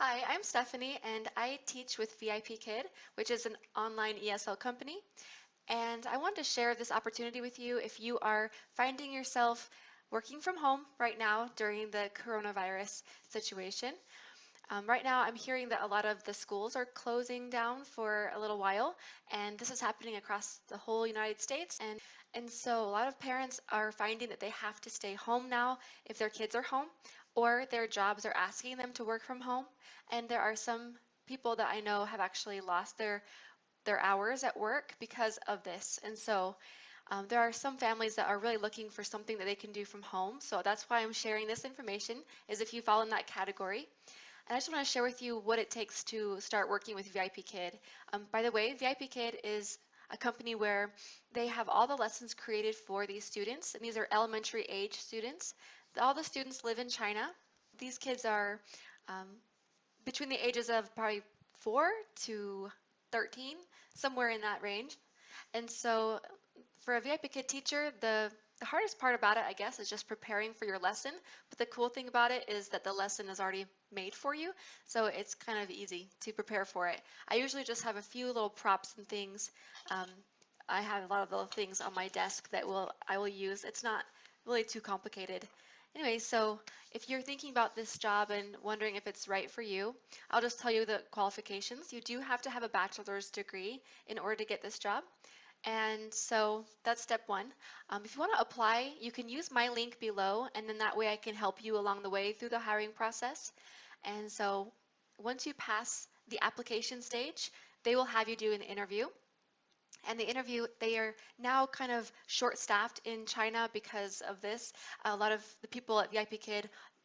Hi, I'm Stephanie, and I teach with VIPKid, which is an online ESL company. And I wanted to share this opportunity with you if you are finding yourself working from home right now during the coronavirus situation. Right now, I'm hearing that a lot of the schools are closing down for a little while, and this is happening across the whole United States. And so a lot of parents are finding that they have to stay home now if their kids are home, or their jobs are asking them to work from home. And there are some people that I know have actually lost their hours at work because of this. And so there are some families that are really looking for something that they can do from home. So that's why I'm sharing this information, is if you fall in that category. And I just want to share with you what it takes to start working with VIPKid. By the way, VIPKid is a company where they have all the lessons created for these students, and these are elementary age students. All the students live in China. These kids are um, between the ages of probably 4 to 13, somewhere in that range. And so for a VIPKid teacher, the hardest part about it, I guess, is just preparing for your lesson. But the cool thing about it is that the lesson is already made for you, so it's kind of easy to prepare for it. I usually just have a few little props and things. Um, I have a lot of little things on my desk that I will use. It's not really too complicated. Anyway, so if you're thinking about this job and wondering if it's right for you, I'll just tell you the qualifications. You do have to have a bachelor's degree in order to get this job. And so that's step one. If you want to apply, you can use my link below, and then that way I can help you along the way through the hiring process. And so once you pass the application stage, they will have you do an interview. And the interview, they are now kind of short-staffed in China because of this. A lot of the people at VIPKid,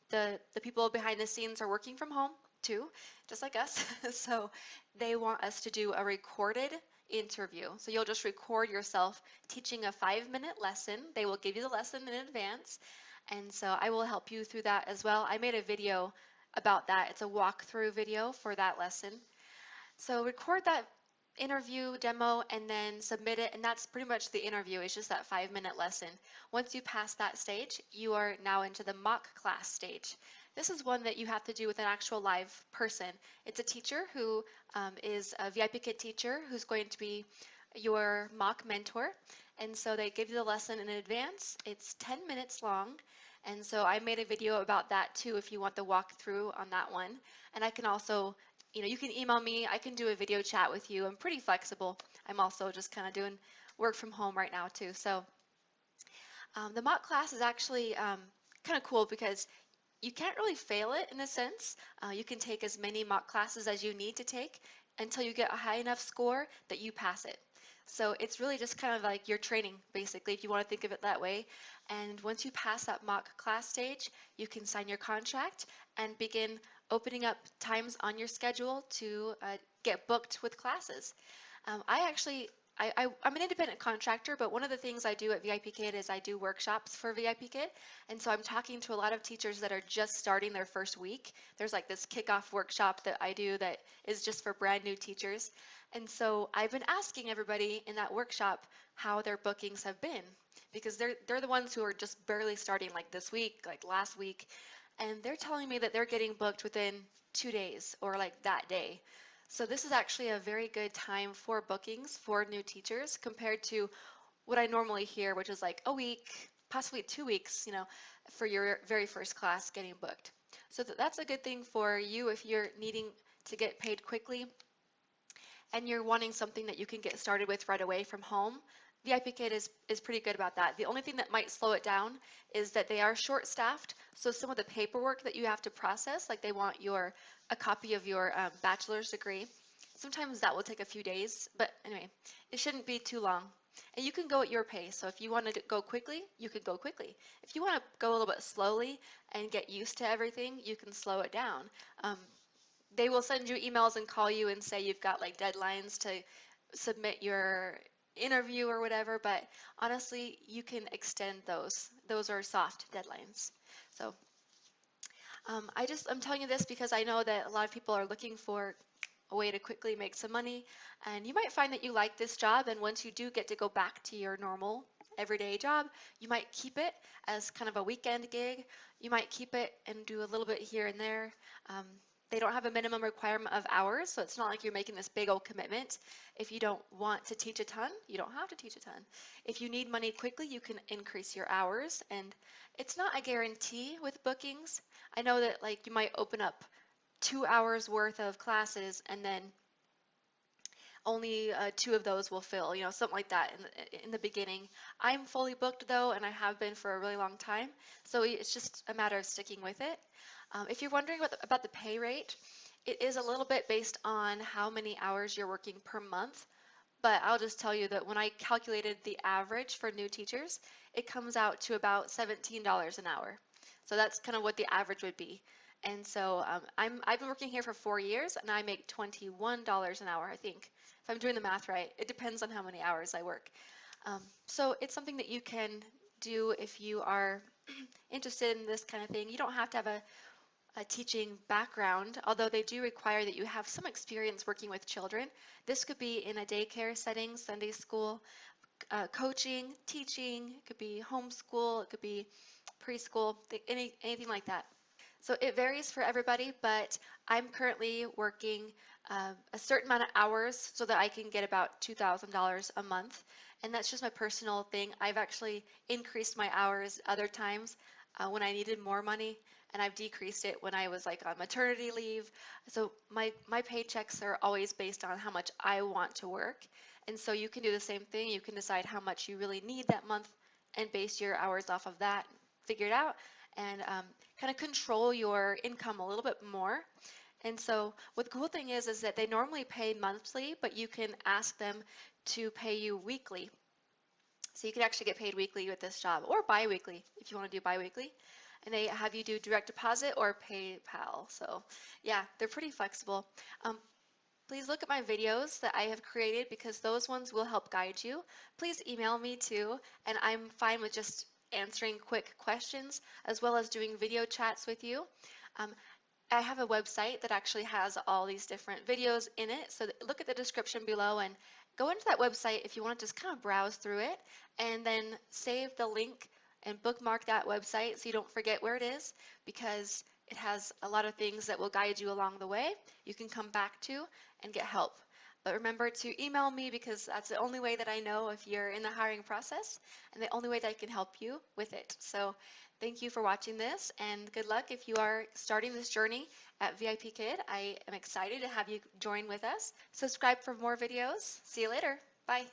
the people behind the scenes are working from home too, just like us. So they want us to do a recorded interview. So you'll just record yourself teaching a 5-minute lesson. They will give you the lesson in advance. And so I will help you through that as well. I made a video about that. It's a walkthrough video for that lesson. So record that interview demo and then submit it, and that's pretty much the interview. It's just that 5-minute lesson. Once you pass that stage, you are now into the mock class stage. This is one that you have to do with an actual live person. It's a teacher who is a VIPKid teacher who's going to be your mock mentor, and so they give you the lesson in advance. It's 10 minutes long, and so I made a video about that too if you want the walkthrough on that one. And I can also, you can email me. I can do a video chat with you. I'm pretty flexible. I'm also just kind of doing work from home right now too. So the mock class is actually kind of cool because you can't really fail it in a sense. You can take as many mock classes as you need to take until you get a high enough score that you pass it. So it's really just kind of like your training, basically, if you want to think of it that way. And once you pass that mock class stage, you can sign your contract and begin opening up times on your schedule to get booked with classes. I actually, I'm an independent contractor, but one of the things I do at VIPKid is I do workshops for VIPKid. And so I'm talking to a lot of teachers that are just starting their first week. There's like this kickoff workshop that I do that is just for brand new teachers. And so I've been asking everybody in that workshop how their bookings have been, because they're the ones who are just barely starting, like this week, like last week. And they're telling me that they're getting booked within 2 days or like that day. So this is actually a very good time for bookings for new teachers compared to what I normally hear, which is like a week, possibly 2 weeks, for your very first class getting booked. So that's a good thing for you if you're needing to get paid quickly and you're wanting something that you can get started with right away from home. VIPKid is pretty good about that. The only thing that might slow it down is that they are short-staffed, so some of the paperwork that you have to process, like they want a copy of your bachelor's degree, sometimes that will take a few days, but anyway, it shouldn't be too long. And you can go at your pace, so if you want to go quickly, you can go quickly. If you want to go a little bit slowly and get used to everything, you can slow it down. They will send you emails and call you and say you've got like deadlines to submit your interview or whatever, but honestly, you can extend those. Those are soft deadlines. So I'm telling you this because I know that a lot of people are looking for a way to quickly make some money, and you might find that you like this job, and once you do get to go back to your normal everyday job, you might keep it as kind of a weekend gig. You might keep it and do a little bit here and there. They don't have a minimum requirement of hours, so it's not like you're making this big old commitment. If you don't want to teach a ton, you don't have to teach a ton. If you need money quickly, you can increase your hours, and it's not a guarantee with bookings. I know that like you might open up 2 hours worth of classes and then only two of those will fill, something like that in the beginning. I'm fully booked though, and I have been for a really long time, so it's just a matter of sticking with it. If you're wondering about the pay rate, it is a little bit based on how many hours you're working per month, but I'll just tell you that when I calculated the average for new teachers, it comes out to about $17 an hour. So that's kind of what the average would be. And so I've been working here for 4 years, and I make $21 an hour, I think, if I'm doing the math right. It depends on how many hours I work. So it's something that you can do if you are interested in this kind of thing. You don't have to have a teaching background, although they do require that you have some experience working with children. This could be in a daycare setting, Sunday school, coaching, teaching, it could be homeschool, it could be preschool, anything like that. So it varies for everybody, but I'm currently working a certain amount of hours so that I can get about $2,000 a month. And that's just my personal thing. I've actually increased my hours other times when I needed more money, and I've decreased it when I was like on maternity leave. So my paychecks are always based on how much I want to work. And so you can do the same thing. You can decide how much you really need that month and base your hours off of that, figure it out, and kind of control your income a little bit more. And so what the cool thing is that they normally pay monthly, but you can ask them to pay you weekly. So you can actually get paid weekly with this job, or bi-weekly if you want to do bi-weekly. And they have you do direct deposit or PayPal. So yeah, they're pretty flexible. Um, Please look at my videos that I have created because those ones will help guide you. Please email me too, and I'm fine with just answering quick questions as well as doing video chats with you. Um, I have a website that actually has all these different videos in it, so look at the description below and go into that website if you want to just kind of browse through it, and then save the link and bookmark that website so you don't forget where it is, because it has a lot of things that will guide you along the way you can come back to and get help. But remember to email me because that's the only way that I know if you're in the hiring process and the only way that I can help you with it. So thank you for watching this, and good luck if you are starting this journey at VIPKid. I am excited to have you join with us. Subscribe for more videos. See you later. Bye.